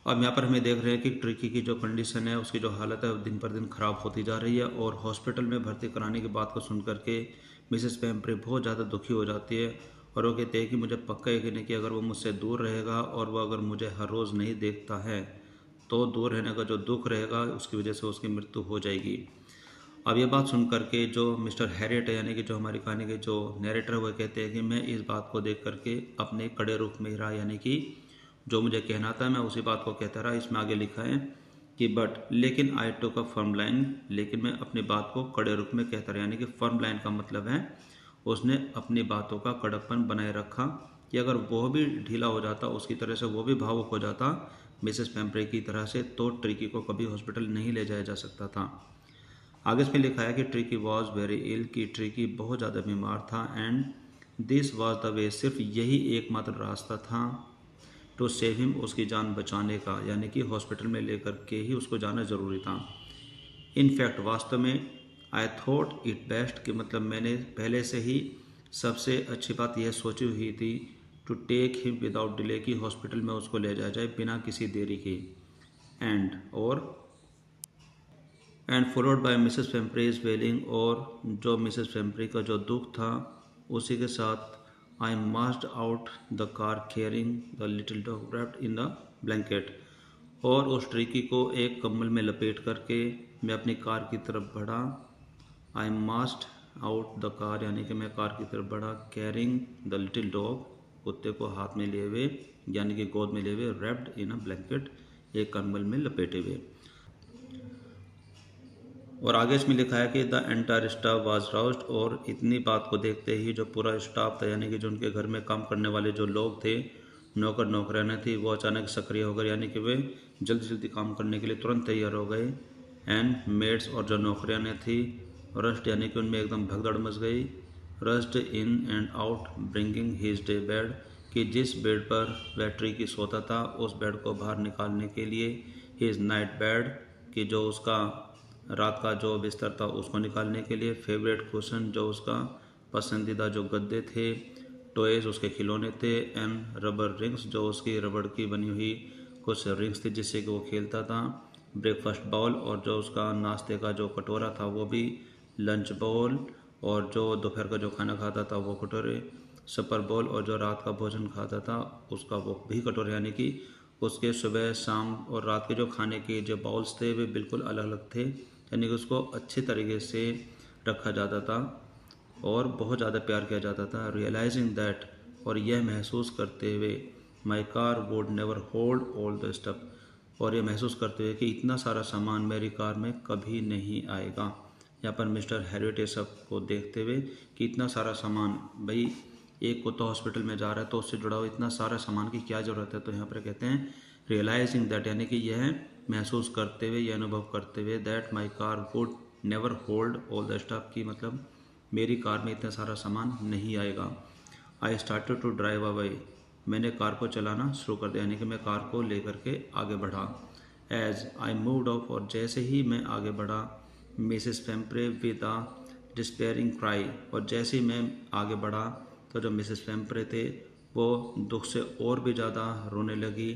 अब यहाँ पर हमें देख रहे हैं कि ट्रिकी की जो कंडीशन है, उसकी जो हालत है वो दिन पर दिन ख़राब होती जा रही है और हॉस्पिटल में भर्ती कराने की बात को सुन करके मिसेस पेम्प्रे बहुत ज़्यादा दुखी हो जाती है और वो कहते हैं कि मुझे पक्का यकीन है कि अगर वो मुझसे दूर रहेगा और वो अगर मुझे हर रोज़ नहीं देखता है तो दूर रहने का जो दुख रहेगा उसकी वजह से उसकी मृत्यु हो जाएगी। अब ये बात सुन करके जो मिस्टर हैरियट है, यानी कि जो हमारी कहानी के जो नैरेटर, वो कहते हैं कि मैं इस बात को देख करके अपने कड़े रुख में रहा, यानी कि जो मुझे कहना था मैं उसी बात को कहता रहा। इसमें आगे लिखा है कि बट लेकिन आई टुक अ फर्म लाइन, लेकिन मैं अपनी बात को कड़े रुख में कहता रहा, यानी कि फर्म लाइन का मतलब है उसने अपनी बातों का कड़कपन बनाए रखा कि अगर वो भी ढीला हो जाता, उसकी तरह से वो भी भावुक हो जाता मिसेस पेम्प्रे की तरह से, तो ट्रिकी को कभी हॉस्पिटल नहीं ले जाया जा सकता था। आगे इसमें लिखा है कि ट्रिकी वॉज वेरी इल, कि ट्रिकी बहुत ज़्यादा बीमार था and this was the way, सिर्फ यही एकमात्र रास्ता था टू सेव हिम, उसकी जान बचाने का, यानी कि हॉस्पिटल में लेकर के ही उसको जाना ज़रूरी था। इनफैक्ट वास्तव में आई थॉट इट बेस्ट, कि मतलब मैंने पहले से ही सबसे अच्छी बात यह सोची हुई थी to take him without delay, कि हॉस्पिटल में उसको ले जाया जाए बिना किसी देरी के। And followed by Mrs Pumphrey's wailing, और जो मिसेस पेम्प्रे का जो दुख था उसी के साथ I marched out the car carrying the little dog wrapped in the blanket, और उस ट्रिकी को एक कम्बल में लपेट करके मैं अपनी कार की तरफ बढ़ा। आई मार्च्ड आउट द कार, यानी कि मैं कार की तरफ बढ़ा, कैरिंग द लिटिल डॉग, कुत्ते को हाथ में लिए हुए, यानी कि गोद में लिए हुए, wrapped इन अ ब्लैंकेट, एक कम्बल में लपेटे हुए। और आगे इसमें लिखा है कि द एंटायर स्टाफ वाज राउज्ड, और इतनी बात को देखते ही जो पूरा स्टाफ था, यानी कि जो उनके घर में काम करने वाले जो लोग थे, नौकर नौकरानी थी, वो अचानक सक्रिय हो गए, यानी कि वे जल्दी जल्दी काम करने के लिए तुरंत तैयार हो गए। एंड मेड्स, और जो नौकरानी थी, रस्ट, यानी कि उनमें एकदम भगदड़ मच गई। Rust in and out bringing his day bed, कि जिस बेड पर वह ट्रिकी सोता था उस बेड को बाहर निकालने के लिए, हिज नाइट बेड, कि जो उसका रात का जो बिस्तर था उसको निकालने के लिए, फेवरेट कुशन, जो उसका पसंदीदा जो गद्दे थे, टॉयज, उसके खिलौने थे, एंड रबर रिंग्स, जो उसकी रबड़ की बनी हुई कुछ रिंग्स थी जिससे कि वो खेलता था, ब्रेकफास्ट बाउल, और जो उसका नाश्ते का जो कटोरा था वो भी लंच बाउल, और जो दोपहर का जो खाना खाता था वो कटोरे, सपर बाउल, और जो रात का भोजन खाता था उसका वो भी कटोरे, यानी कि उसके सुबह शाम और रात के जो खाने के जो बाउल्स थे वे बिल्कुल अलग अलग थे, यानी कि उसको अच्छे तरीके से रखा जाता था और बहुत ज़्यादा प्यार किया जाता था। रियलाइजिंग दैट, और यह महसूस करते हुए, my car would never hold all the stuff, और ये महसूस करते हुए कि इतना सारा सामान मेरी कार में कभी नहीं आएगा। यहाँ पर मिस्टर हैरियट ये सब को देखते हुए कि इतना सारा सामान, भाई एक कुत्ता हॉस्पिटल में जा रहा है तो उससे जुड़ा हुआ इतना सारा सामान की क्या ज़रूरत है, तो यहाँ पर कहते हैं रियलाइजिंग दैट, यानी कि यह महसूस करते हुए, यह अनुभव करते हुए, that my car would never hold all the stuff, की मतलब मेरी कार में इतना सारा सामान नहीं आएगा। I started to drive away, मैंने कार को चलाना शुरू कर दिया, यानी कि मैं कार को लेकर के आगे बढ़ा। एज आई मूव्ड ऑफ, और जैसे ही मैं आगे बढ़ा, Mrs Pumphrey with a despairing cry, और जैसे ही मैं आगे बढ़ा तो जो मिसेस पेम्प्रे थे वो दुख से और भी ज़्यादा रोने लगी,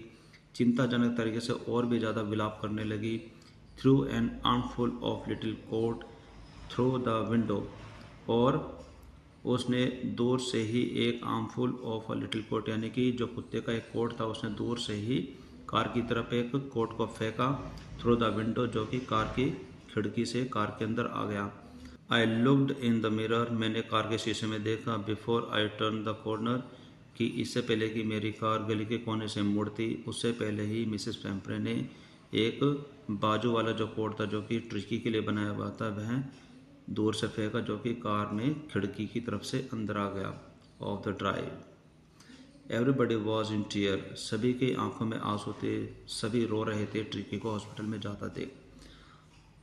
चिंताजनक तरीके से और भी ज़्यादा विलाप करने लगी। Threw an armful of little coat through the window, और उसने दूर से ही एक armful of a little coat, यानी कि जो कुत्ते का एक कोट था उसने दूर से ही कार की तरफ एक कोट को फेंका, थ्रू द विंडो, जो कि कार की खिड़की से कार के अंदर आ गया। I looked in the mirror, मैंने कार के शीशे में देखा, before I turn the corner, कि इससे पहले कि मेरी कार गली के कोने से मुड़ती उससे पहले ही मिसेस पेम्प्रे ने एक बाजू वाला जो कोट था जो कि ट्रिकी के लिए बनाया हुआ था वह दूर से फेंका, जो कि कार में खिड़की की तरफ से अंदर आ गया। Off the drive everybody was in tear, सभी की आंखों में आंसू थे, सभी रो रहे थे ट्रिकी को हॉस्पिटल में जाता देख।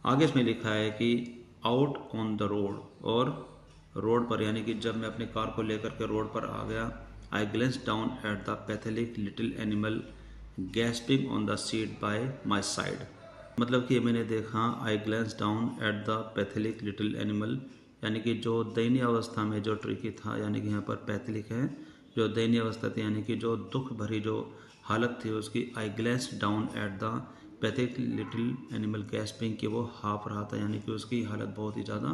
आगे इसमें लिखा है कि आउट ऑन द रोड, और रोड पर, यानी कि जब मैं अपनी कार को लेकर के रोड पर आ गया, I glance down at the pathetic little animal gasping on the seat by my side, मतलब कि मैंने देखा, I glance down at the pathetic little animal, यानी कि जो दयनीय अवस्था में जो ट्रिकी था, यानी कि यहाँ पर पैथेलिक है, जो दयनीय अवस्था थी, यानी कि जो दुख भरी जो हालत थी उसकी। I glance down at the pathetic little animal gasping कि वो हाँफ रहा था, यानी कि उसकी हालत बहुत ही ज़्यादा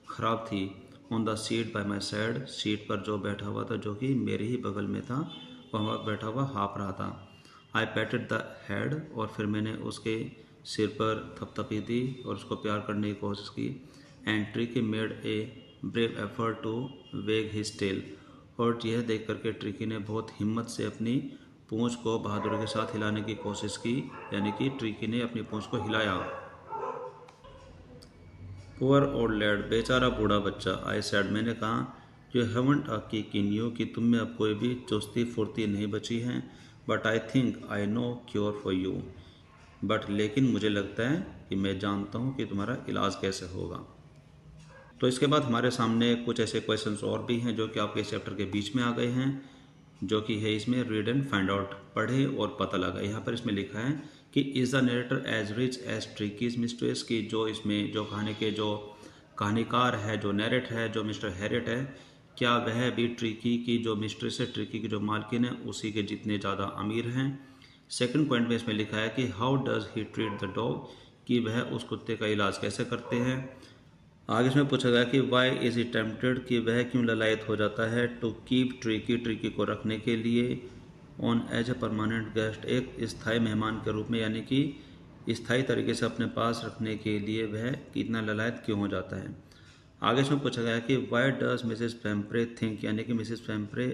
ख़राब थी। On the seat by my side, seat पर जो बैठा हुआ था जो कि मेरे ही बगल में था, वह बैठा हुआ हाँफ रहा था। आई पैटेड द हेड, और फिर मैंने उसके सिर पर थपथपी दी और उसको प्यार करने की कोशिश की। And Tricki made a brave effort to wag his tail, और यह देख करके ट्रिकी ने बहुत हिम्मत से अपनी पूंछ को बहादुरी के साथ हिलाने की कोशिश की, यानी कि ट्रिकी ने अपनी पूंछ को हिलाया। पुअर ओल्ड लैड, बेचारा बूढ़ा बच्चा। आई सैड, मैंने कहा, you haven't a kick in you कि तुम में अब कोई भी चुस्ती फुर्ती नहीं बची है। But I think I know cure for you, but लेकिन मुझे लगता है कि मैं जानता हूँ कि तुम्हारा इलाज कैसे होगा। तो इसके बाद हमारे सामने कुछ ऐसे क्वेश्चंस और भी हैं जो कि आपके चैप्टर के बीच में आ गए हैं, जो कि है इसमें रीड एंड फाइंड आउट, पढ़े और पता लगा। यहाँ पर इसमें लिखा है कि is the narrator as rich as Tricki's mistress, की जो इसमें जो कहानी के जो कहानीकार है, जो नरेट है, जो मिस्टर हैरिट है, क्या वह भी ट्रिकी की जो मिस्ट्रेस है, ट्रिकी की जो मालकिन है, उसी के जितने ज़्यादा अमीर हैं। सेकंड पॉइंट में इसमें लिखा है कि how does he treat the dog, कि वह उस कुत्ते का इलाज कैसे करते हैं। आगे इसमें पूछा गया कि वाई इज ही टेम्पटेड, कि वह क्यों ललायत हो जाता है टू कीप ट्रिकी, ट्रिकी को रखने के लिए, on as a permanent guest, एक स्थायी मेहमान के रूप में, यानी कि स्थायी तरीके से अपने पास रखने के लिए वह कितना ललायत क्यों हो जाता है। आगे इसमें पूछा गया कि वाई डज मिसेस पेम्प्रे थिंक, यानी कि मिसेस पेम्प्रे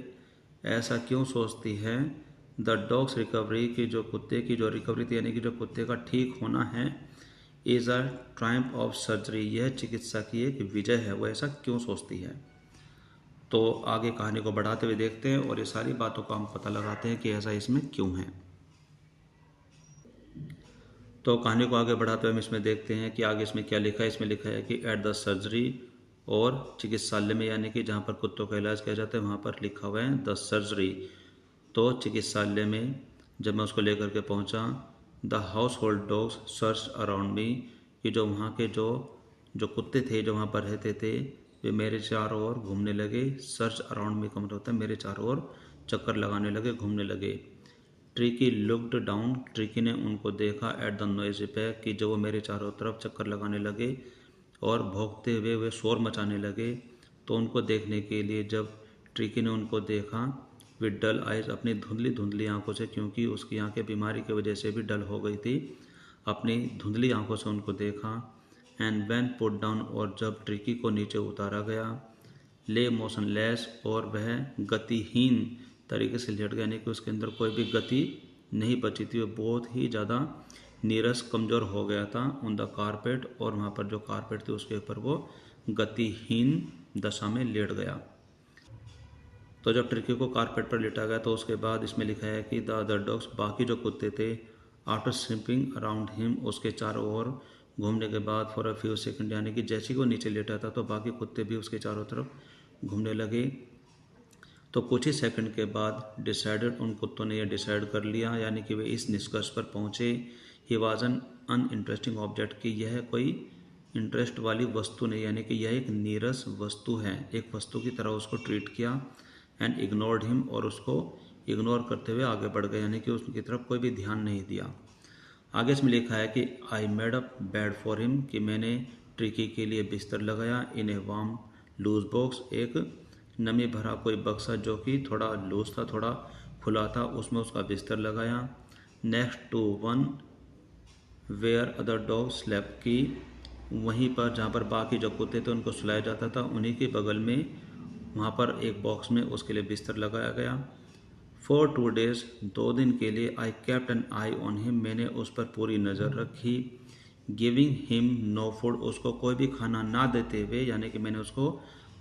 ऐसा क्यों सोचती है, द डॉग्स रिकवरी, की जो कुत्ते की जो रिकवरी थी, यानी कि जो कुत्ते का ठीक होना है, is a Triumph of surgery, यह चिकित्सा की एक विजय है, वो ऐसा क्यों सोचती है। तो आगे कहानी को बढ़ाते हुए देखते हैं और ये सारी बातों का हम पता लगाते हैं कि ऐसा इसमें क्यों है। तो कहानी को आगे बढ़ाते हुए हम इसमें देखते हैं कि आगे इसमें क्या लिखा है। इसमें लिखा है कि एट द सर्जरी, और चिकित्सालय में, यानी कि जहाँ पर कुत्तों का इलाज किया जाता है वहाँ पर लिखा हुआ है द सर्जरी। तो चिकित्सालय में जब मैं उसको लेकर के पहुँचा, the house hold dogs search around me, कि जो वहाँ के जो कुत्ते थे जो वहाँ पर रहते थे, वे मेरे चारों ओर घूमने लगे। सर्च अराउंड मी का मतलब होता है मेरे चारों ओर चक्कर लगाने लगे, घूमने लगे। ट्रिकी लुक्ड डाउन, ट्रिकी ने उनको देखा, एट द नॉइज़ी पैक, कि जो वो मेरे चारों तरफ चक्कर लगाने लगे और भौंकते हुए वे शोर मचाने लगे। तो उनको देखने के लिए जब ट्रिकी ने उनको देखा, विद डल आइज, अपनी धुंधली धुंधली आंखों से, क्योंकि उसकी आंखें बीमारी की वजह से भी डल हो गई थी, अपनी धुंधली आंखों से उनको देखा। एंड वैन पुट डाउन, और जब ट्रिकी को नीचे उतारा गया, ले मोशनलेस, और वह गतिहीन तरीके से लेट गया, यानी कि उसके अंदर कोई भी गति नहीं बची थी, वो बहुत ही ज़्यादा नीरस कमज़ोर हो गया था ऑन द कारपेट, और वहाँ पर जो कारपेट थी उसके ऊपर वो गतिहीन दशा में लेट गया। तो जब ट्रिकी को कारपेट पर लिटा गया तो उसके बाद इसमें लिखा है कि द अदर डॉग्स, बाकी जो कुत्ते थे, आफ्टर स्लिपिंग अराउंड हिम, उसके चारों ओर घूमने के बाद, फॉर अ फ्यू सेकंड, यानी कि जैसे ही वो नीचे लेटा था तो बाकी कुत्ते भी उसके चारों तरफ घूमने लगे। तो कुछ ही सेकंड के बाद डिसाइडेड, उन कुत्तों ने यह डिसाइड कर लिया, यानी कि वे इस निष्कर्ष पर पहुँचे, he was an uninteresting object, कि यह कोई इंटरेस्ट वाली वस्तु नहीं, यानी कि यह एक नीरस वस्तु है, एक वस्तु की तरह उसको ट्रीट किया। एंड इग्नोर्ड हिम, और उसको इग्नोर करते हुए आगे बढ़ गए, यानी कि उसकी तरफ कोई भी ध्यान नहीं दिया। आगे इसमें लिखा है कि I made up bed for him, कि मैंने ट्रिकी के लिए बिस्तर लगाया, इन ए वार्म लूज बॉक्स, एक नमी भरा कोई बक्सा जो कि थोड़ा लूज था, थोड़ा खुला था, उसमें उसका बिस्तर लगाया। Next to one where other dog slept, की वहीं पर जहाँ पर बाकी जो कुत्ते थे उनको सुलाया जाता था, उन्हीं के बगल में वहाँ पर एक बॉक्स में उसके लिए बिस्तर लगाया गया। फॉर 2 days, 2 दिन के लिए, I kept an eye on him, मैंने उस पर पूरी नज़र रखी। गिविंग हिम नो फूड, उसको कोई भी खाना ना देते हुए, यानी कि मैंने उसको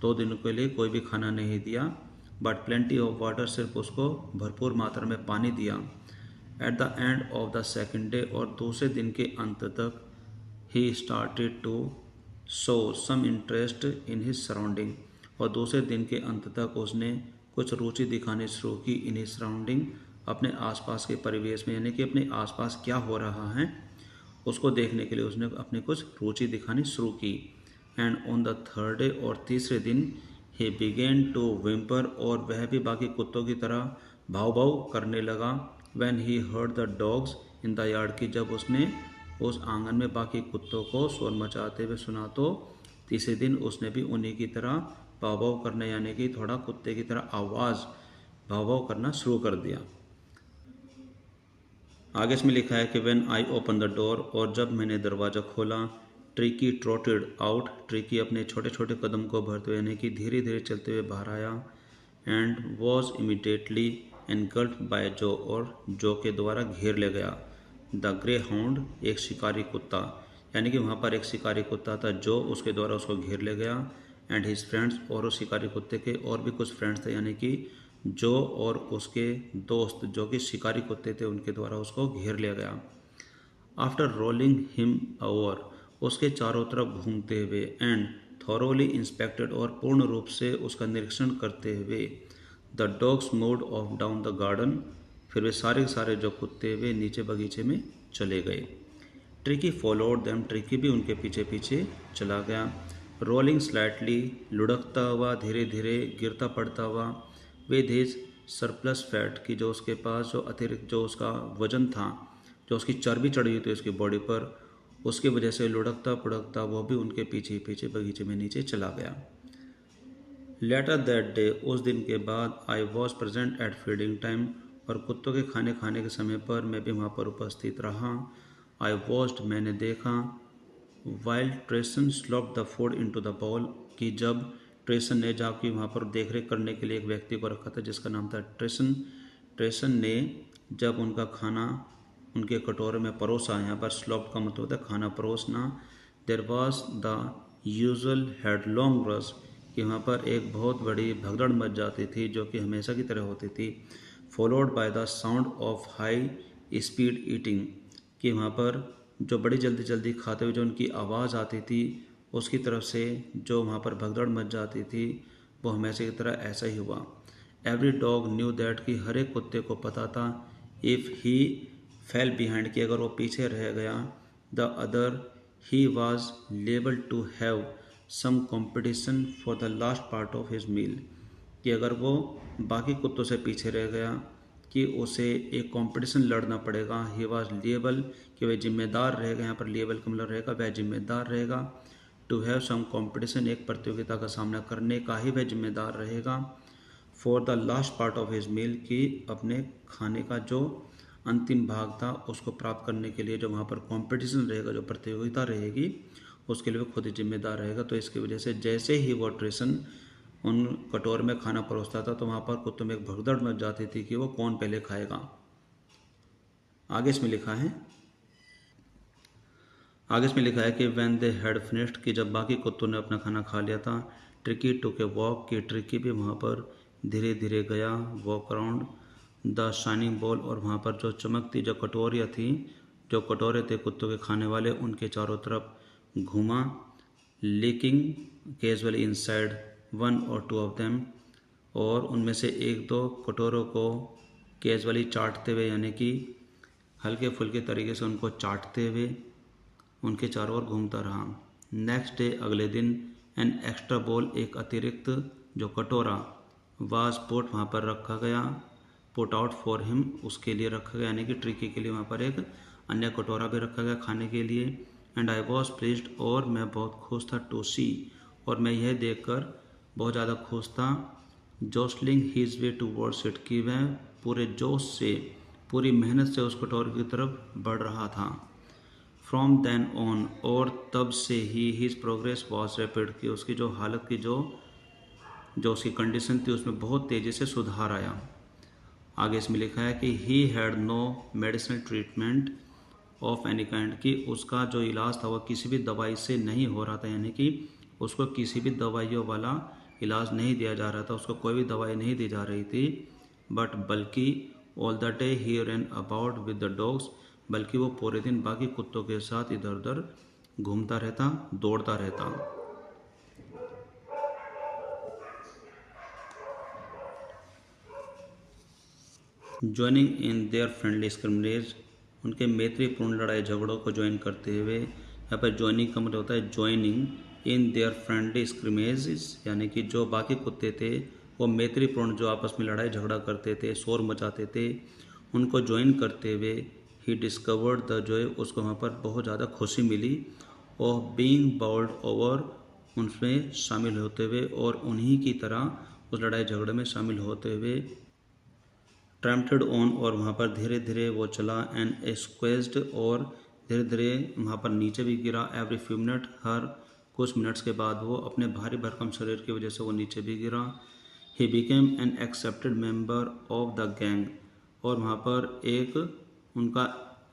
2 दिनों के लिए कोई भी खाना नहीं दिया। बट प्लेंटी ऑफ वाटर, सिर्फ उसको भरपूर मात्रा में पानी दिया। At the end of the second day, और दूसरे दिन के अंत तक, he started to show some interest in his surrounding, और दूसरे दिन के अंत तक उसने कुछ रुचि दिखानी शुरू की इन हिज सराउंडिंग, अपने आसपास के परिवेश में, यानी कि अपने आसपास क्या हो रहा है उसको देखने के लिए उसने अपनी कुछ रुचि दिखानी शुरू की। And on the third day, और तीसरे दिन, ही बिगेन टू विम्पर, और वह भी बाकी कुत्तों की तरह भाव भाव करने लगा। When he heard the dogs in the yard, की जब उसने उस आंगन में बाकी कुत्तों को शोर मचाते हुए सुना तो तीसरे दिन उसने भी उन्हीं की तरह भाव भाव करना, यानी कि थोड़ा कुत्ते की तरह आवाज़ भाव भाव करना शुरू कर दिया। आगे इसमें लिखा है कि when I open the door, और जब मैंने दरवाज़ा खोला, ट्रिकी ट्रोटेड आउट, ट्रिकी अपने छोटे छोटे कदम को भरते हुए यानी कि धीरे धीरे चलते हुए बाहर आया, and was immediately engulfed by Joe, और जो के द्वारा घेर ले गया द ग्रे हाउंड, एक शिकारी कुत्ता, यानी कि वहाँ पर एक शिकारी कुत्ता था जो उसके द्वारा उसको घेर ले गया, एंड हिज फ्रेंड्स, और उस शिकारी कुत्ते के और भी कुछ फ्रेंड्स थे, यानी कि जो और उसके दोस्त जो कि शिकारी कुत्ते थे उनके द्वारा उसको घेर लिया गया। आफ्टर रोलिंग हिम ओवर, उसके चारों तरफ घूमते हुए, एंड थॉरोली इंस्पेक्टेड, और पूर्ण रूप से उसका निरीक्षण करते हुए, the dogs moved of down the garden, फिर वे सारे के सारे जो कुत्ते वे नीचे बगीचे में चले गए। ट्रिकी फॉलोड देम, ट्रिकी भी उनके पीछे पीछे चला गया। रोलिंग स्लाइटली, लुढ़कता हुआ, धीरे धीरे गिरता पड़ता हुआ, विद हिज सरप्लस फैट, की जो उसके पास जो अतिरिक्त जो उसका वजन था, जो उसकी चर्बी चढ़ी हुई थी उसकी बॉडी पर, उसकी वजह से लुढ़कता पुढ़कता वो भी उनके पीछे पीछे बगीचे में नीचे चला गया। लेटर दैट डे, उस दिन के बाद, I was present at feeding time, और कुत्तों के खाने खाने के समय पर मैं भी वहाँ पर उपस्थित रहा। आई वॉच्ड, मैंने देखा, while Tristan slopped the food into the bowl, कि जब ट्रेसन ने जाके वहाँ पर देख रेख करने के लिए एक व्यक्ति को रखा था जिसका नाम था ट्रेसन, ट्रेसन ने जब उनका खाना उनके कटोरे में परोसा, यहाँ पर स्लॉप का मतलब होता है खाना परोसना, there was the usual headlong rush, कि वहाँ पर एक बहुत बड़ी भगदड़ मच जाती थी जो कि हमेशा की तरह होती थी, followed by the sound of high speed eating, कि वहाँ पर जो बड़ी जल्दी जल्दी खाते हुए जो उनकी आवाज़ आती थी उसकी तरफ से जो वहाँ पर भगदड़ मच जाती थी, वो हमेशा की तरह ऐसा ही हुआ। एवरी डॉग न्यू दैट, कि हर एक कुत्ते को पता था, इफ़ ही फेल बिहाइंड, कि अगर वो पीछे रह गया, the other he was liable to have some competition for the last part of his meal, कि अगर वो बाकी कुत्तों से पीछे रह गया कि उसे एक कंपटीशन लड़ना पड़ेगा। ही वॉज लिएबल, कि वह जिम्मेदार रहेगा, यहाँ पर लिएबल का मतलब रहेगा वह जिम्मेदार रहेगा, टू हैव सम कंपटीशन, एक प्रतियोगिता का सामना करने का ही वह जिम्मेदार रहेगा, for the last part of his meal, कि अपने खाने का जो अंतिम भाग था उसको प्राप्त करने के लिए जो वहाँ पर कंपटीशन रहेगा, जो प्रतियोगिता रहेगी, उसके लिए वो खुद ही जिम्मेदार रहेगा। तो इसकी वजह से जैसे ही वो ट्रेसन उन कटोर में खाना परोसता था तो वहाँ पर कुत्तों में एक भगदड़ मच जाती थी कि वो कौन पहले खाएगा। आगे इसमें लिखा है कि व्हेन दे हैड फिनिश्ड, कि जब बाकी कुत्तों ने अपना खाना खा लिया था, ट्रिकी टुक ए वॉक, कि ट्रिकी भी वहाँ पर धीरे धीरे गया, walk around the shining ball, और वहाँ पर जो चमकती जो कटोरियाँ थी, जो कटोरे थे कुत्तों के खाने वाले, उनके चारों तरफ घूमा, लीकिंग कैजुअली इनसाइड वन और टू ऑफ देम, और उनमें से एक दो कटोरों को कैजुअली चाटते हुए, यानी कि हल्के फुल्के तरीके से उनको चाटते हुए उनके चारों ओर घूमता रहा। नेक्स्ट डे, अगले दिन, एन एक्स्ट्रा बोल, एक अतिरिक्त जो कटोरा, वाज पुट, वहाँ पर रखा गया, पुट आउट फॉर हिम, उसके लिए रखा गया, यानी कि ट्रिकी के लिए वहाँ पर एक अन्य कटोरा भी रखा गया खाने के लिए। एंड आई वॉज प्लीज्ड, और मैं बहुत खुश था, टू सी, और मैं यह देखकर बहुत ज़्यादा खुश था, jostling his way towards it, कि वह पूरे जोश से पूरी मेहनत से उस कटोरे की तरफ बढ़ रहा था। फ्रॉम देन ऑन, और तब से ही हिज प्रोग्रेस वॉज रैपिड, कि उसकी जो हालत की जो उसकी कंडीशन थी उसमें बहुत तेज़ी से सुधार आया। आगे इसमें लिखा है कि he had no medicinal treatment of any kind, कि उसका जो इलाज था वह किसी भी दवाई से नहीं हो रहा था, यानी कि उसको किसी भी दवाइयों वाला इलाज नहीं दिया जा रहा था, उसको कोई भी दवाई नहीं दी जा रही थी, बट बल्कि all the day he run about with the dogs, बल्कि वो पूरे दिन बाकी कुत्तों के साथ इधर उधर घूमता रहता, दौड़ता रहता। ज्वाइनिंग इन देयर फ्रेंडली स्क्रमरेज, उनके मैत्रीपूर्ण लड़ाई झगड़ों को ज्वाइन करते हुए, यहाँ पर ज्वाइनिंग का मतलब होता है ज्वाइनिंग इन देयर फ्रेंडली स्क्रमेजेस, यानी कि जो बाकी कुत्ते थे वो मैत्रीपूर्ण जो आपस में लड़ाई झगड़ा करते थे, शोर मचाते थे, उनको ज्वाइन करते हुए ही डिस्कवर्ड द जॉय, उसको वहाँ पर बहुत ज़्यादा खुशी मिली, और बीइंग बाउल्ड ओवर, उनमें शामिल होते हुए और उन्हीं की तरह उस लड़ाई झगड़े में शामिल होते हुए। ट्रैम्प्टेड ऑन, और वहाँ पर धीरे धीरे वो चला, एंड स्क्वेज्ड, और धीरे धीरे वहाँ पर नीचे भी गिरा। एवरी फ्यू मिनट, हर कुछ मिनट्स के बाद वो अपने भारी भरकम शरीर की वजह से वो नीचे भी गिरा। He became an accepted member of the gang, और वहाँ पर एक उनका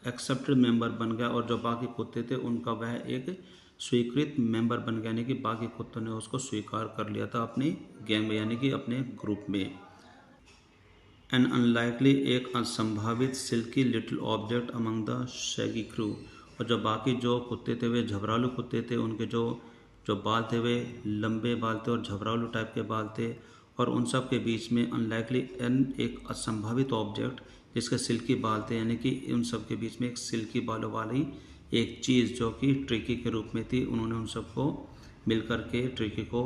एक्सेप्टेड मेंबर बन गया, और जो बाकी कुत्ते थे उनका वह एक स्वीकृत मेंबर बन गया, यानी कि बाकी कुत्तों ने उसको स्वीकार कर लिया था अपनी गैंग में, यानी कि अपने ग्रुप में। एन अनलाइकली, एक असंभावित silky little object among the shaggy crew, और जो बाकी जो कुत्ते थे वे झबरालू कुत्ते थे, उनके जो जो बाल थे वे लंबे बाल थे और झबरालू टाइप के बाल थे, और उन सब के बीच में अनलाइकली एन, एक असंभावित ऑब्जेक्ट जिसके सिल्की बाल थे, यानी कि उन सब के बीच में एक सिल्की बालों वाली एक चीज़ जो कि ट्रिकी के रूप में थी। उन्होंने उन सबको मिलकर के ट्रिकी को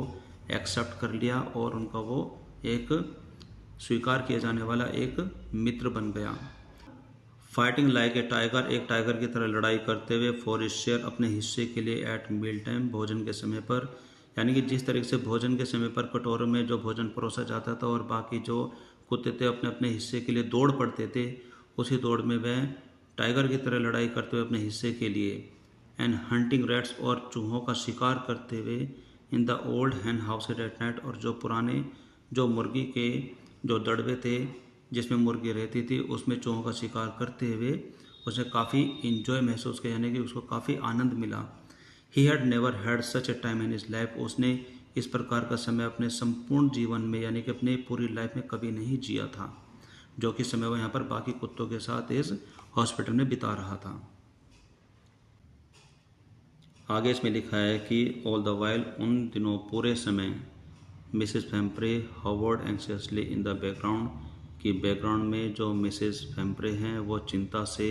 एक्सेप्ट कर लिया, और उनका वो एक स्वीकार किया जाने वाला एक मित्र बन गया। फाइटिंग लाइक ए टाइगर, एक टाइगर की तरह लड़ाई करते हुए, फॉर हिज शेयर, अपने हिस्से के लिए, एट मील टाइम, भोजन के समय पर, यानी कि जिस तरीके से भोजन के समय पर कटोरों में जो भोजन परोसा जाता था और बाकी जो कुत्ते थे अपने अपने हिस्से के लिए दौड़ पड़ते थे, उसी दौड़ में वह टाइगर की तरह लड़ाई करते हुए अपने हिस्से के लिए। एंड हंटिंग रैट्स, और चूहों का शिकार करते हुए, in the old hen house at night, और जो पुराने जो मुर्गी के जो दड़बे थे जिसमें मुर्गी रहती थी उसमें चूहों का शिकार करते हुए उसे काफ़ी इंजॉय महसूस किया, यानी कि उसको काफ़ी आनंद मिला। He had never had such A time in his life, उसने इस प्रकार का समय अपने संपूर्ण जीवन में, यानी कि अपने पूरी लाइफ में कभी नहीं जिया था, जो कि समय वो यहाँ पर बाकी कुत्तों के साथ इस हॉस्पिटल में बिता रहा था। आगे इसमें लिखा है कि ऑल द वाइल, उन दिनों पूरे समय, Mrs Pumphrey hovered anxiously in the background, कि बैकग्राउंड में जो मिसेस फैम्प्रे हैं वो चिंता से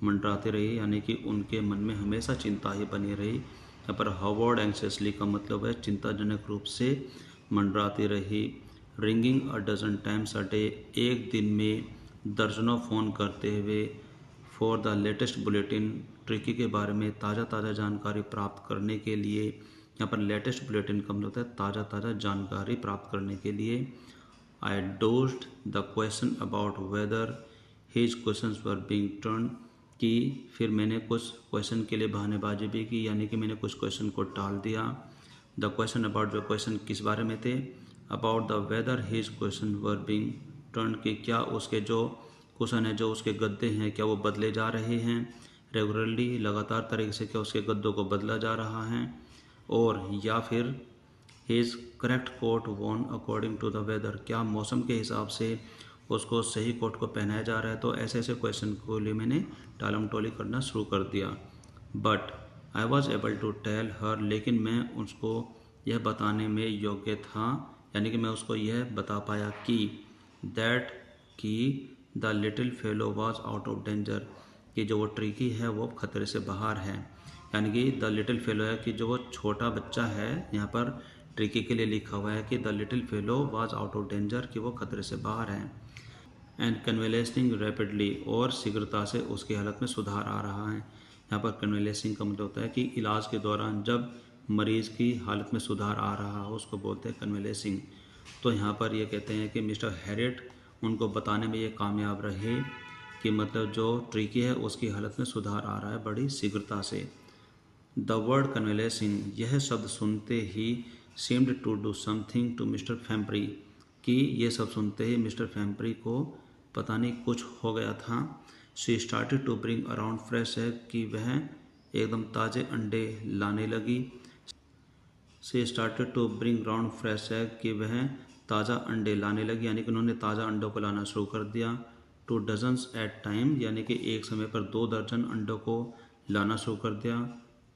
मंडराती रही, यानी कि उनके मन में हमेशा चिंता ही बनी रही। यहाँ पर हॉवर्ड एंक्सियसली का मतलब है चिंताजनक रूप से मंडराती रही। Ringing a dozen times a day, एक दिन में दर्जनों फ़ोन करते हुए, for the latest bulletin, Tricki के बारे में ताज़ा ताज़ा जानकारी प्राप्त करने के लिए। यहाँ पर लेटेस्ट बुलेटिन का मतलब होता है ताज़ा ताज़ा जानकारी प्राप्त करने के लिए। I dodged the question about whether his questions were being turn, की फिर मैंने कुछ क्वेश्चन के लिए बहानेबाजी भी की, यानी कि मैंने कुछ क्वेश्चन को टाल दिया। द क्वेश्चन अबाउट, जो क्वेश्चन किस बारे में थे, about the weather his question were being turn, कि क्या उसके जो क्वेश्चन है, जो उसके गद्दे हैं, क्या वो बदले जा रहे हैं रेगुलरली, लगातार तरीके से क्या उसके गद्दों को बदला जा रहा है, और या फिर his correct coat worn according to the weather, क्या मौसम के हिसाब से उसको सही कोट को पहनाया जा रहा है। तो ऐसे ऐसे क्वेश्चन को लिए मैंने टालम टोली करना शुरू कर दिया। But I was able to tell her, लेकिन मैं उसको यह बताने में योग्य था, यानी कि मैं उसको यह बता पाया कि दैट, कि the little fellow was out of danger, कि जो वो ट्रिकी है वो खतरे से बाहर है, यानी कि द लिटिल फेलो है कि जो वो छोटा बच्चा है, यहाँ पर ट्रिकी के लिए लिखा हुआ है कि the little fellow was out of danger, कि वो खतरे से बाहर है। एंड कन्वेलेसिंग रैपिडली, और शीघ्रता से उसकी हालत में सुधार आ रहा है। यहाँ पर कन्वेलेसिंग का मतलब होता है कि इलाज के दौरान जब मरीज़ की हालत में सुधार आ रहा हो उसको बोलते हैं कन्वेलेसिंग। तो यहाँ पर ये कहते हैं कि मिस्टर हैरिट उनको बताने में ये कामयाब रहे कि मतलब जो ट्रिकी है उसकी हालत में सुधार आ रहा है बड़ी शीघ्रता से। द वर्ड कन्वेलेसिंग, यह शब्द सुनते ही seemed to do something to Mr Pumphrey, कि ये सब सुनते ही मिस्टर फैम्प्री को पता नहीं कुछ हो गया था। She started to bring around fresh egg, कि वह एकदम ताज़े अंडे लाने लगी। She started to bring round fresh egg, कि वह ताज़ा अंडे लाने लगी, यानी कि उन्होंने ताज़ा अंडों को लाना शुरू कर दिया। टू डजन्स एट टाइम, यानी कि एक समय पर 2 दर्जन अंडों को लाना शुरू कर दिया।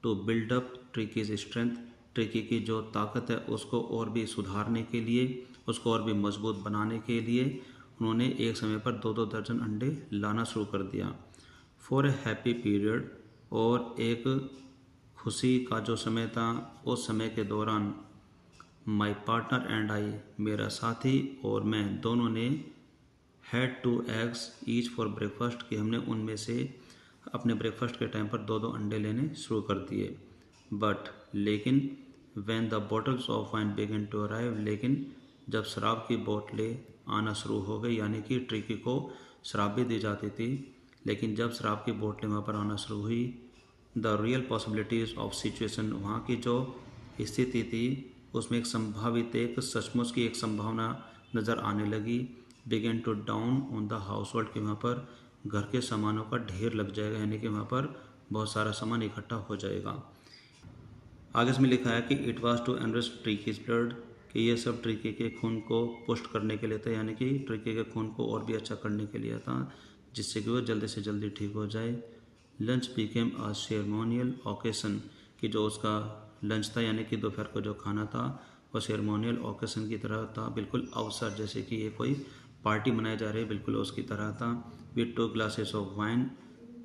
To build up Tricki's strength, Tricki की जो ताकत है उसको और भी सुधारने के लिए, उसको और भी मजबूत बनाने के लिए उन्होंने एक समय पर 2-2 दर्जन अंडे लाना शुरू कर दिया। फॉर ए हैप्पी पीरियड, और एक खुशी का जो समय था उस समय के दौरान, माई पार्टनर एंड आई, मेरा साथी और मैं दोनों ने, had 2 eggs each for breakfast, कि हमने उनमें से अपने ब्रेकफास्ट के टाइम पर 2-2 अंडे लेने शुरू कर दिए। बट लेकिन when the bottles of wine began to arrive, लेकिन जब शराब की बोतलें आना शुरू हो गई, यानी कि ट्रिकी को शराब भी दी जाती थी, लेकिन जब शराब की बोतलें वहाँ पर आना शुरू हुई, the real possibilities of situation, वहाँ की जो स्थिति थी उसमें एक संभावित, एक सचमुच की एक संभावना नज़र आने लगी। Began to dawn on the household, के वहाँ पर घर के सामानों का ढेर लग जाएगा, यानी कि वहाँ पर बहुत सारा सामान इकट्ठा हो जाएगा। आगे इसमें लिखा है कि it was to enrich Tricki's blood, कि ये सब ट्रिकी के खून को पुष्ट करने के लिए था, यानी कि ट्रिकी के खून को और भी अच्छा करने के लिए था, जिससे कि वो जल्दी से जल्दी ठीक हो जाए। Lunch became a ceremonial occasion, कि जो उसका लंच था यानी कि दोपहर को जो खाना था वो सेरेमोनियल ओकेशन की तरह था, बिल्कुल अवसर, जैसे कि ये कोई पार्टी मनाई जा रही है, बिल्कुल उसकी तरह था। विद 2 ग्लासेस ऑफ वाइन,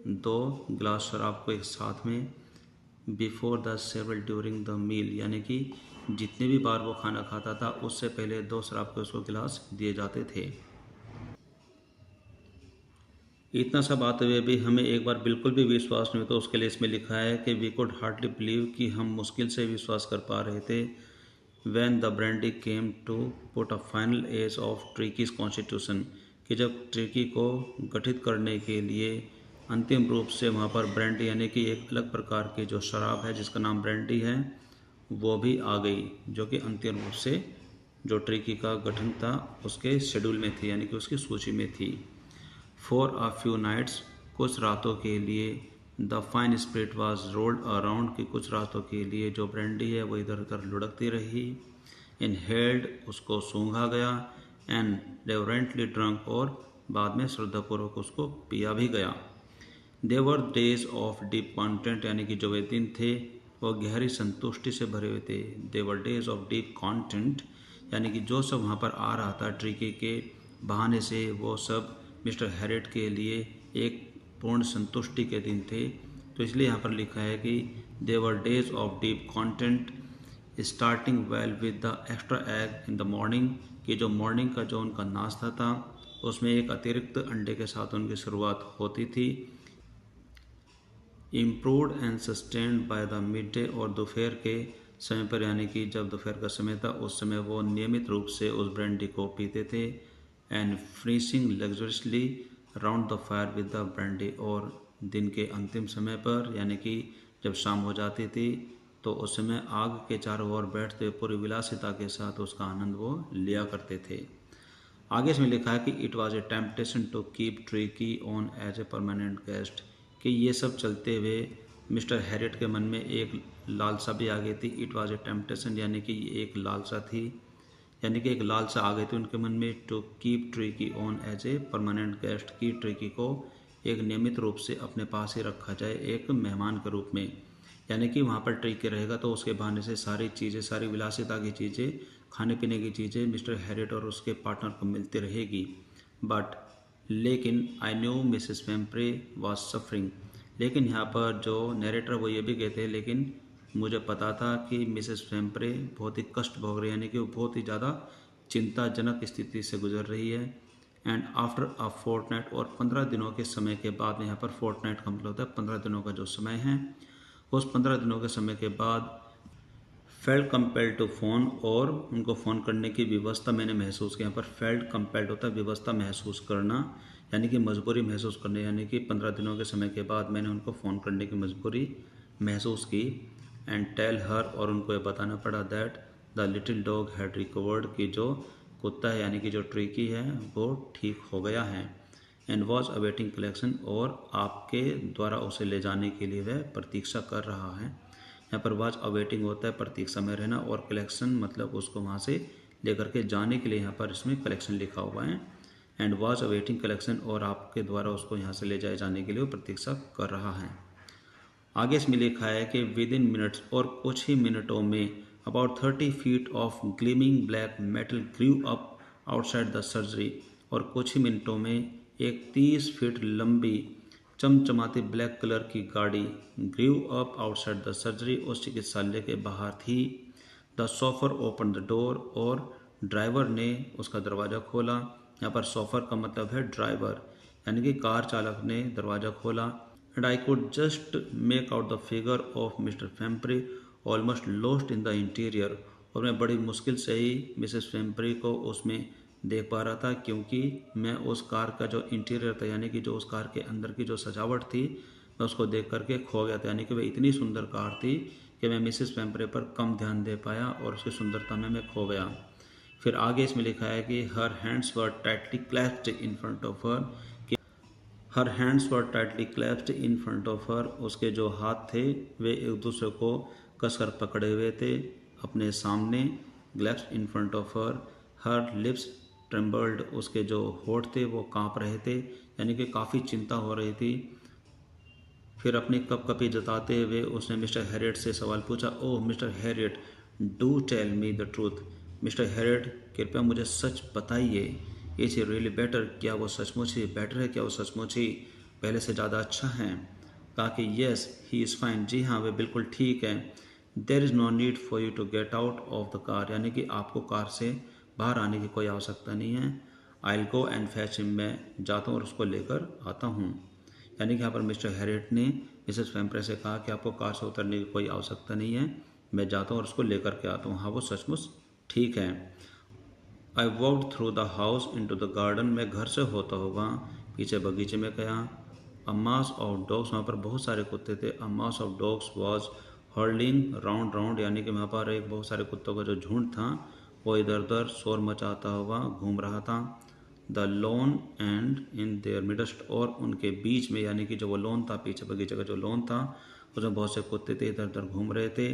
2 गिलास शराब को एक साथ में। Before the several during the meal, यानी कि जितने भी बार वो खाना खाता था उससे पहले 2 शराब के उसको गिलास दिए जाते थे। इतना सब आते हुए भी हमें एक बार बिल्कुल भी विश्वास नहीं होता, उसके लिए इसमें लिखा है कि वी कुड हार्डली बिलीव, कि हम मुश्किल से विश्वास कर पा रहे थे। When the brandy came to put a final edge of Tricki's constitution, कि जब ट्रिकी को गठित करने के लिए अंतिम रूप से वहाँ पर ब्रांडी, यानी कि एक अलग प्रकार की जो शराब है जिसका नाम ब्रांडी है, वो भी आ गई, जो कि अंतिम रूप से जो ट्रिकी का गठन था उसके शेड्यूल में थी, यानी कि उसकी सूची में थी। फॉर अ फ्यू नाइट्स, कुछ रातों के लिए, the fine spirit was rolled around, की कुछ रातों के लिए जो ब्रांडी है वो इधर उधर लुढ़कती रही। इनहेल्ड, उसको सूंघा गया। एंड रेवरेंटली ड्रंक, और बाद में श्रद्धापूर्वक उसको पिया भी गया। देवर डेज ऑफ डीप कॉन्टेंट, यानी कि जो वे दिन थे वो गहरी संतुष्टि से भरे हुए थे। देवर डेज ऑफ डीप कॉन्टेंट, यानी कि जो सब वहाँ पर आ रहा था ट्रिकी के बहाने से, वो सब मिस्टर हैरिट के लिए एक पूर्ण संतुष्टि के दिन थे। तो इसलिए यहाँ पर लिखा है कि there were days of deep content starting well with the extra egg in the morning, कि जो मॉर्निंग का जो उनका नाश्ता था उसमें एक अतिरिक्त अंडे के साथ उनकी शुरुआत होती थी। Improved and sustained by the mid day, और दोपहर के समय पर, यानी कि जब दोपहर का समय था उस समय वो नियमित रूप से उस ब्रांडी को पीते थे। And finishing luxuriously round the fire with the brandy, और दिन के अंतिम समय पर, यानी कि जब शाम हो जाती थी तो उस समय आग के चारों ओर बैठते पूरी विलासिता के साथ उसका आनंद वो लिया करते थे। आगे इसमें लिखा है कि it was a temptation to keep Tricki on as a permanent guest, कि ये सब चलते हुए मिस्टर हैरिट के मन में एक लालसा भी आ गई थी। इट वॉज ए टेम्पटेशन, यानी कि एक लालसा थी, यानी कि एक लालसा आ गई थी उनके मन में, to keep Tricki on as a permanent guest, की ट्रिकी को एक नियमित रूप से अपने पास ही रखा जाए एक मेहमान के रूप में। यानी कि वहाँ पर ट्रिकी रहेगा तो उसके बहाने से सारी चीज़ें, सारी विलासिता की चीज़ें, खाने पीने की चीज़ें मिस्टर हैरिट और उसके पार्टनर को मिलती रहेगी। बट लेकिन I knew Mrs Pumphrey was suffering, लेकिन यहाँ पर जो नरेटर वो ये भी कहते हैं, लेकिन मुझे पता था कि मिसेस वेम्प्रे बहुत ही कष्ट भोग रही है, यानी कि वो बहुत ही ज़्यादा चिंताजनक स्थिति से गुजर रही है। एंड आफ्टर अ फोर्टनाइट, और 15 दिनों के समय के बाद, यहाँ पर फोर्टनाइट का मतलब होता है 15 दिनों का जो समय है, उस 15 दिनों के समय के बाद फेल्ट कंपेल्ड टू फ़ोन, और उनको फ़ोन करने की व्यवस्था मैंने महसूस की। यहाँ पर फेल्ट कंपेल्ड होता है व्यवस्था महसूस करना, यानी कि मजबूरी महसूस करने, यानी कि 15 दिनों के समय के बाद मैंने उनको फ़ोन करने की मजबूरी महसूस की। एंड टेल हर, और उनको ये बताना पड़ा that the little dog had recovered, की जो कुत्ता है यानी कि जो ट्रिकी है वो ठीक हो गया है। एंड वॉज अवेटिंग कलेक्शन, और आपके द्वारा उसे ले जाने के लिए वह प्रतीक्षा कर रहा है। यहाँ पर वॉज अवेटिंग होता है प्रतीक्षा में रहना, और कलेक्शन मतलब उसको वहाँ से लेकर के जाने के लिए यहाँ पर इसमें कलेक्शन लिखा हुआ है। एंड वॉज अवेटिंग कलेक्शन, और आपके द्वारा उसको यहाँ से ले जाए जाने के लिए वो प्रतीक्षा कर रहा है। आगे इसमें लिखा है कि विद इन मिनट्स, और कुछ ही मिनटों में, about 30 feet of gleaming black metal grew up outside the surgery, और कुछ ही मिनटों में एक 30 फीट लंबी चमचमाती ब्लैक कलर की गाड़ी grew up outside the surgery, उस चिकित्सालय के बाहर थी। The chauffeur open the door, और ड्राइवर ने उसका दरवाज़ा खोला। यहाँ पर शॉफर का मतलब है ड्राइवर, यानी कि कार चालक ने दरवाज़ा खोला। And I could just make out the figure of Mr Pumphrey almost lost in the interior. और मैं बड़ी मुश्किल से ही मिसेस फेम्प्री को उसमें देख पा रहा था, क्योंकि मैं उस कार का जो इंटीरियर था, यानी कि जो उस कार के अंदर की जो सजावट थी, मैं उसको देख करके खो गया था। यानी कि वह इतनी सुंदर कार थी कि मैं मिसेस फेम्प्रे पर कम ध्यान दे पाया और उसकी सुंदरता में मैं खो गया। फिर आगे इसमें लिखा है कि her hands were tightly clasped in front of her, कि her hands were tightly clasped in front of her, उसके जो हाथ थे वे एक दूसरे को कसकर पकड़े हुए थे अपने सामने। Clasped in front of her lips trembled, उसके जो होठ थे वो कांप रहे थे, यानी कि काफ़ी चिंता हो रही थी। फिर अपनी कपकपी जताते हुए उसने मिस्टर हैरियट से सवाल पूछा, oh mister Herriot, do tell me the truth. Mister Herriot, कृपया मुझे सच बताइए। इज ही रियली बेटर, क्या वो सचमुच ही बेटर है, क्या वो सचमुच ही पहले से ज़्यादा अच्छा है? कहा कि येस ही इज़ फाइन, जी हाँ वे बिल्कुल ठीक है। There is no need for you to get out of the car, यानी कि आपको कार से बाहर आने की कोई आवश्यकता नहीं है। I will go and fetch him, मैं जाता हूँ और उसको लेकर आता हूँ। यानी कि यहाँ पर मिस्टर हैरियट ने मिसेस फेम्प्रे से कहा कि आपको कार से उतरने की कोई आवश्यकता नहीं है, मैं जाता हूँ और उसको लेकर के आता हूँ। हाँ वो सचमुच ठीक है। I walked through the house into the garden, मैं घर से होता हुआ पीछे बगीचे में गया। अ मास ऑफ डॉग्स, वहाँ पर बहुत सारे कुत्ते थे। A mass of dogs was hurling round round, यानी कि वहाँ पर एक बहुत सारे कुत्तों का जो झुंड था वो इधर उधर शोर मचाता हुआ घूम रहा था। The lawn and in their midst, और उनके बीच में, यानी कि जो वो लॉन था, पीछे बगीचे का जो लॉन था, उसमें बहुत से कुत्ते थे इधर उधर घूम रहे थे।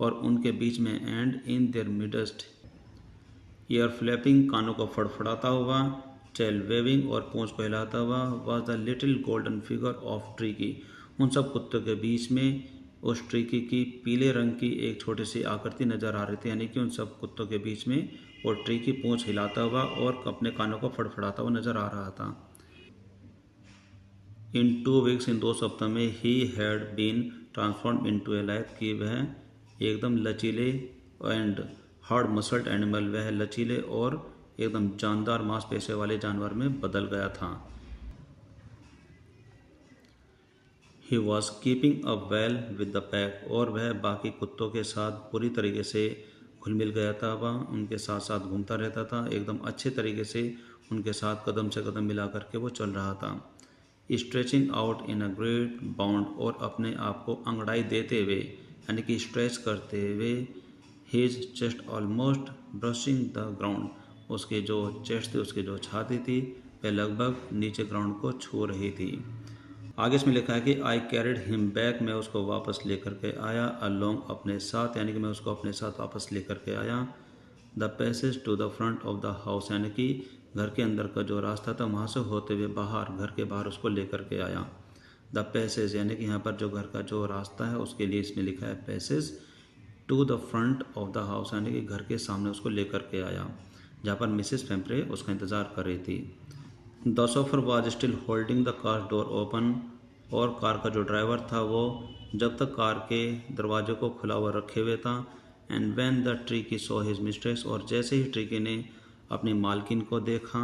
और उनके बीच में and in their midst, year flapping, कानों को फड़फड़ाता हुआ, टेल वेविंग, और पूंछ को हिलाता हुआ, was the little golden figure of Tricki. उन सब कुत्तों के बीच में उस ट्रीकी की पीले रंग की एक छोटी सी आकृति नजर आ रही थी, यानी कि उन सब कुत्तों के बीच में वो ट्रीकी पूंछ हिलाता हुआ और अपने कानों को फड़फड़ाता हुआ नजर आ रहा था। इन 2 वीक्स, इन 2 सप्ताह में, he had been transform into a life, कि वह एकदम लचीले एंड हार्ड मसल्ड एनिमल, वह लचीले और एकदम जानदार मांसपेशियों वाले जानवर में बदल गया था। He was keeping up well with the pack, और वह बाकी कुत्तों के साथ पूरी तरीके से घुल मिल गया था। वह उनके साथ साथ घूमता रहता था, एकदम अच्छे तरीके से उनके साथ कदम से कदम मिला करके वो चल रहा था। Stretching out in a great bound, और अपने आप को अंगड़ाई देते हुए, यानी कि स्ट्रेच करते हुए, his chest almost brushing the ground, उसके जो चेस्ट थी, उसकी जो छाती थी, वह लगभग नीचे ग्राउंड को छू रही थी। आगे इसमें लिखा है कि आई कैरिड हिम बैक, मैं उसको वापस लेकर के आया, अलोंग, अपने साथ, यानी कि मैं उसको अपने साथ वापस लेकर के आया। The passage to the front of the house, यानी कि घर के अंदर का जो रास्ता था वहाँ से होते हुए बाहर, घर के बाहर उसको लेकर के आया। द पैसेज, यानी कि यहाँ पर जो घर का जो रास्ता है उसके लिए इसमें लिखा है passage to the front of the house, यानी कि घर के सामने उसको लेकर के आया, जहाँ पर मिसेस फेम्प्रे उसका इंतज़ार कर रही थी। The chauffeur was still holding the car door open, और कार का जो ड्राइवर था वो जब तक कार के दरवाजे को खुला हुआ रखे हुए था। And when the Tricki saw his mistress, और जैसे ही ट्रीकी ने अपनी मालकिन को देखा,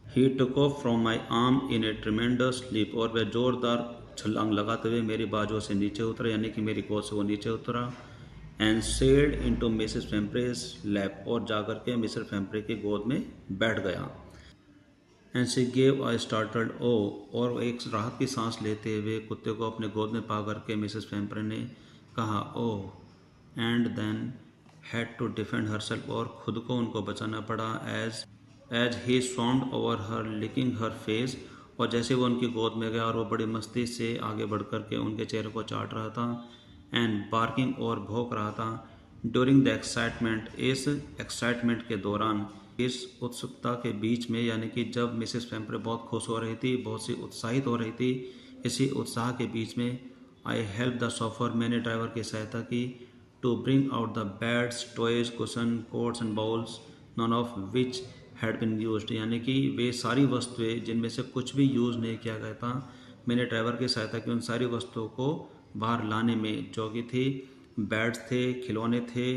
he took off from my arm in a tremendous leap, और वह जोरदार छलांग लगाते हुए मेरी बाजुओं से नीचे उतरा, यानी कि मेरी गोद से वो नीचे उतरा। And sailed into Mrs Pumphrey's lap, और जाकर के मिस्टर फेम्प्रे की गोद में बैठ गया। And she gave a startled oh, और एक राहत की सांस लेते हुए कुत्ते को अपने गोद में पा करके मिसेस फेम्प्रे ने कहा, oh, and then had to defend herself, और खुद को उनको बचाना पड़ा। As he swarmed over her licking her face, और जैसे वो उनकी गोद में गया और वो बड़ी मस्ती से आगे बढ़ कर के उनके चेहरे को चाट रहा था। एंड बार्किंग, और भौंक रहा था। ड्यूरिंग द एक्साइटमेंट, इस एक्साइटमेंट के दौरान, इस उत्सुकता के बीच में, यानी कि जब मिसेस फेम्प्रे बहुत खुश हो रही थी, बहुत सी उत्साहित हो रही थी, इसी उत्साह के बीच में, आई हेल्प द शॉफर, मैंने ड्राइवर की सहायता की, to bring out the beds, toys, cushion, coats and bowls, none of which had been used, यानी कि वे सारी वस्तुएं जिनमें से कुछ भी यूज़ नहीं किया गया था, मैंने ड्राइवर की सहायता की उन सारी वस्तुओं को बाहर लाने में, जो कि थी बेड्स थे, खिलौने थे,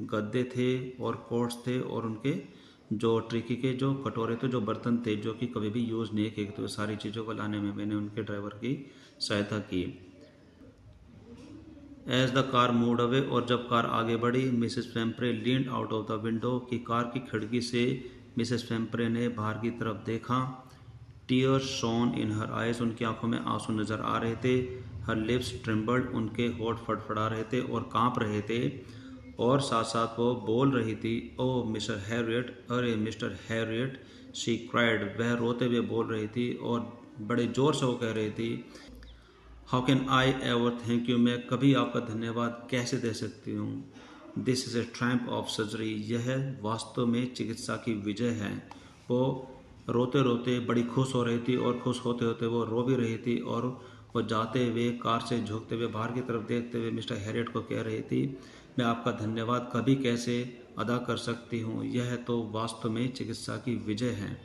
गद्दे थे और कोट्स थे और उनके जो ट्रिकी के जो कटोरे थे, जो बर्तन थे जो कि कभी भी यूज़ नहीं किए, तो सारी चीज़ों को लाने में मैंने उनके ड्राइवर की सहायता की। As the car moved away, और जब कार आगे बढ़ी, Mrs Pumphrey leaned out of the window, कि कार की खिड़की से मिसेस फेम्प्रे ने बाहर की तरफ देखा। Tears shown in her eyes, उनकी आंखों में आंसू नजर आ रहे थे। हर लिप्स ट्रिम्बल्ड, उनके होठ फड़फड़ा रहे थे और कांप रहे थे, और साथ साथ वो बोल रही थी, ओ मिस्टर हैरियट, अरे मिस्टर हैरियट, शी क्राइड, वह रोते हुए बोल रही थी और बड़े जोर से वो कह रही थी, how can I ever thank you, मैं कभी आपका धन्यवाद कैसे दे सकती हूँ। This is a Triumph of surgery, यह वास्तव में चिकित्सा की विजय है। वो रोते रोते बड़ी खुश हो रही थी, और खुश होते होते वो रो भी रही थी, और वो जाते हुए कार से झुकते हुए बाहर की तरफ देखते हुए मिस्टर हैरियट को कह रही थी, मैं आपका धन्यवाद कभी कैसे अदा कर सकती हूँ, यह तो वास्तव में चिकित्सा की विजय है।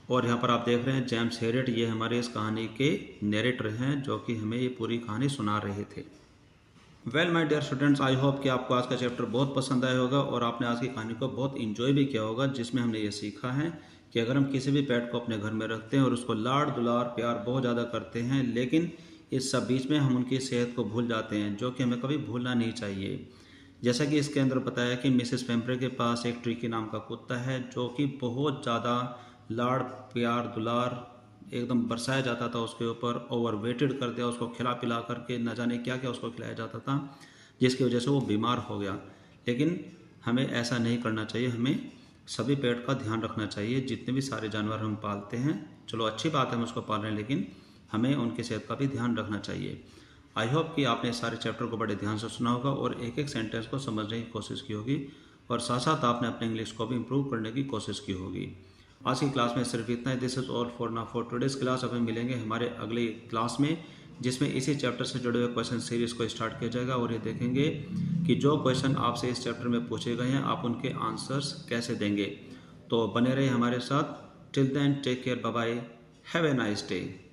और यहाँ पर आप देख रहे हैं जेम्स हैरियट, ये हमारे इस कहानी के नरेटर हैं, जो कि हमें ये पूरी कहानी सुना रहे थे। Well my dear students, I hope कि आपको आज का चैप्टर बहुत पसंद आया होगा और आपने आज की कहानी को बहुत इंजॉय भी किया होगा, जिसमें हमने ये सीखा है कि अगर हम किसी भी पेट को अपने घर में रखते हैं और उसको लाड़ दुलार प्यार बहुत ज़्यादा करते हैं, लेकिन इस सब बीच में हम उनकी सेहत को भूल जाते हैं, जो कि हमें कभी भूलना नहीं चाहिए। जैसा कि इसके अंदर बताया कि मिसेस फेम्प्रे के पास एक ट्रिकी नाम का कुत्ता है, जो कि बहुत ज़्यादा लाड़ प्यार दुलार एकदम बरसाया जाता था उसके ऊपर, ओवरवेटेड कर दिया, उसको खिला पिला करके न जाने क्या क्या उसको खिलाया जाता था, जिसकी वजह से वो बीमार हो गया। लेकिन हमें ऐसा नहीं करना चाहिए, हमें सभी पेट का ध्यान रखना चाहिए, जितने भी सारे जानवर हम पालते हैं। चलो अच्छी बात है हम उसको पाल रहे हैं, लेकिन हमें उनकी सेहत का भी ध्यान रखना चाहिए। आई होप कि आपने सारे चैप्टर को बड़े ध्यान से सुना होगा और एक एक सेंटेंस को समझने की कोशिश की होगी, और साथ साथ आपने अपने इंग्लिश को भी इम्प्रूव करने की कोशिश की होगी। आज की क्लास में सिर्फ इतना ही। This is all for now for today's class. अब हम मिलेंगे हमारे अगले क्लास में, जिसमें इसी चैप्टर से जुड़े हुए क्वेश्चन सीरीज को स्टार्ट किया जाएगा, और ये देखेंगे कि जो क्वेश्चन आपसे इस चैप्टर में पूछे गए हैं आप उनके आंसर्स कैसे देंगे। तो बने रहे हमारे साथ। Till then take care, bye bye, have a nice day.